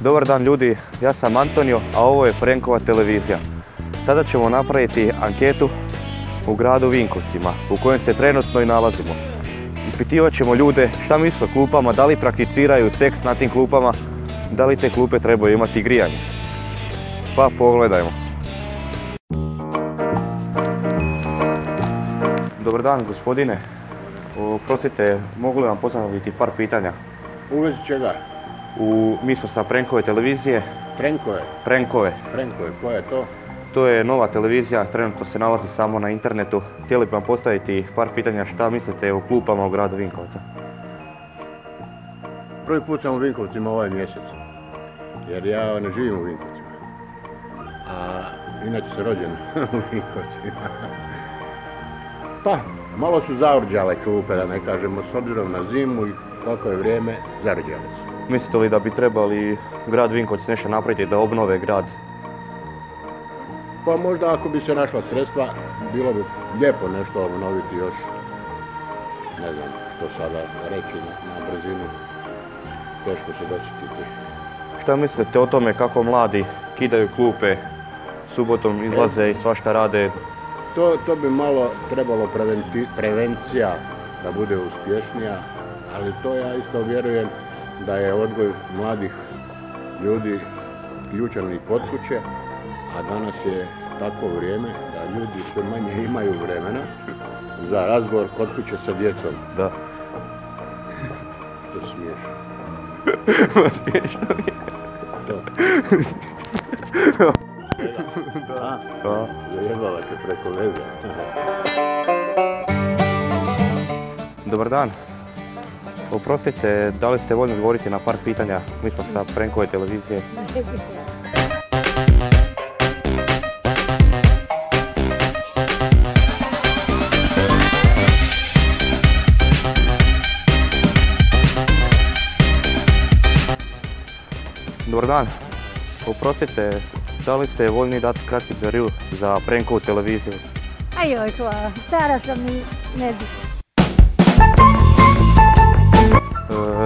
Dobar dan ljudi, ja sam Antonio, a ovo je Frenkova televizija. Sada ćemo napraviti anketu u gradu Vinkovcima, u kojem se trenutno i nalazimo. Ispitivat ćemo ljude šta misle o klupama, da li prakticiraju seks na tim klupama, da li te klupe trebaju imati grijanje. Pa pogledajmo. Dobar dan gospodine, oprostite, mogu li vam postaviti par pitanja? U vezi čega? Mi smo sa Frenkove televizije. Frenkove? Frenkove. Frenkove, koja je to? To je nova televizija, trenutno se nalazi samo na internetu. Htjeli bi vam postaviti par pitanja šta mislite o klupama u gradu Vinkovca. Prvi put sam u Vinkovcima ovaj mjesec, jer ja ne živim u Vinkovcima. A inače sam rođen u Vinkovcima. Pa, malo su zavrđale klupe, da ne kažemo, s obzirom na zimu i kako je vrijeme, zavrđale su. Mislite li da bi trebali grad Vinkovci nešto napraviti da obnove grad? Pa možda ako bi se našla sredstva, bilo bi lijepo nešto obnoviti još. Ne znam što sada reći na brzinu. Teško se dočekiti. Šta mislite o tome kako mladi kidaju klupe, subotom izlaze i svašta rade? To bi malo trebalo prevencija da bude uspješnija, ali to ja isto vjerujem da je odgoj mladih ljudi ključan i kod kuće, a danas je tako vrijeme da ljudi sve manje imaju vremena za razgovor kod kuće sa djecom. Da. To smiješno. Smiješno je. To. Da. Zajebavate preko veze. Dobar dan. Oprostite, da li ste voljni odgovoriti na par pitanja? Mi smo sa Frenkove televizije. Dobar dan. Oprostite, da li ste voljni dati kratki intervju za Frenkovu televiziju? Ajoj, hvala. Stara sam i ne bi.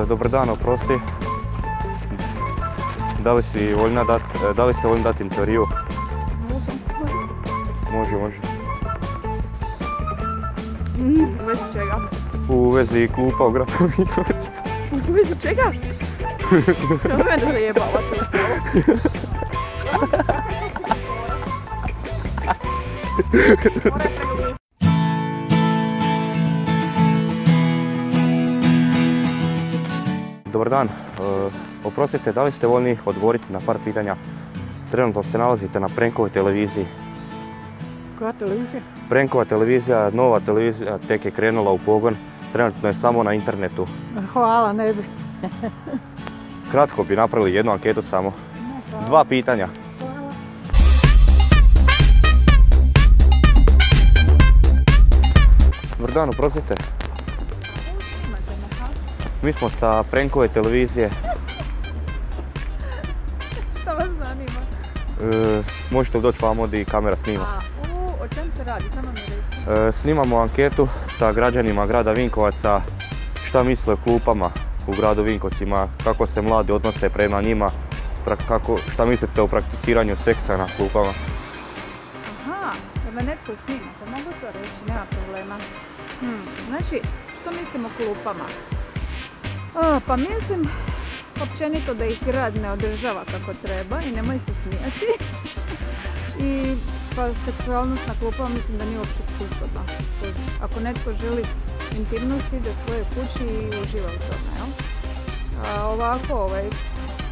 Dobar dan, oprosti. Da li ste voljni dati intervju? Može. U vezi čega? U vezi klupa u gradu Vinkovcu. U vezi čega? Što mene zajebavate? Dobar dan, oprostite, da li ste voljni odgovoriti na par pitanja? Trenutno se nalazite na Frenkovoj televiziji. Koja televizija? Frenkova televizija, nova televizija, tek je krenula u pogon, trenutno je samo na internetu. Hvala, ne bi. Kratko bi napravili jednu anketu samo. 2 pitanja. Dobar dan, oprostite. Mi smo sa Frenkove televizije. Šta vas zanima? Možete li doći vamo di kamera snima? O čem se radi? Samo mi reći. Snimamo anketu sa građanima grada Vinkovaca šta misle o klupama u gradu Vinkovcima, kako se mladi odnose prema njima, šta mislite o prakticiranju seksa na klupama. Aha, da me netko snima, pa mogu to reći, nema problema. Znači, što mislim o klupama? Pa mislim općenito da ih grad ne održava kako treba i nemoj se smijati. I pa seksualnost na klupama mislim da nije uopće prikladna. Ako netko želi intimnost, ide svoje kući i uživa u tome, jel? A ovako,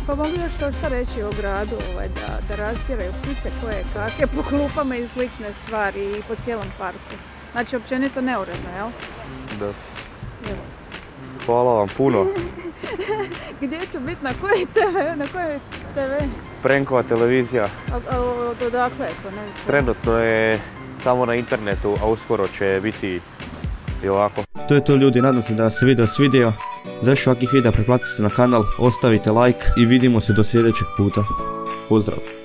pa mogu još što reći o gradu, da rastjeraju ptice koje kake po klupama i slične stvari i po cijelom parku. Znači, općenito neuredno, jel? Da. Evo. Hvala vam puno. Gdje ću biti? Na kojoj TV? Na kojoj TV? Frenkova televizija. Odakle je to? Trenutno je samo na internetu, a uskoro će biti i ovako. To je to ljudi, nadam se da se video svidio. Za još ovakvih videa pretplatite se na kanal, ostavite like i vidimo se do sljedećeg puta. Pozdrav!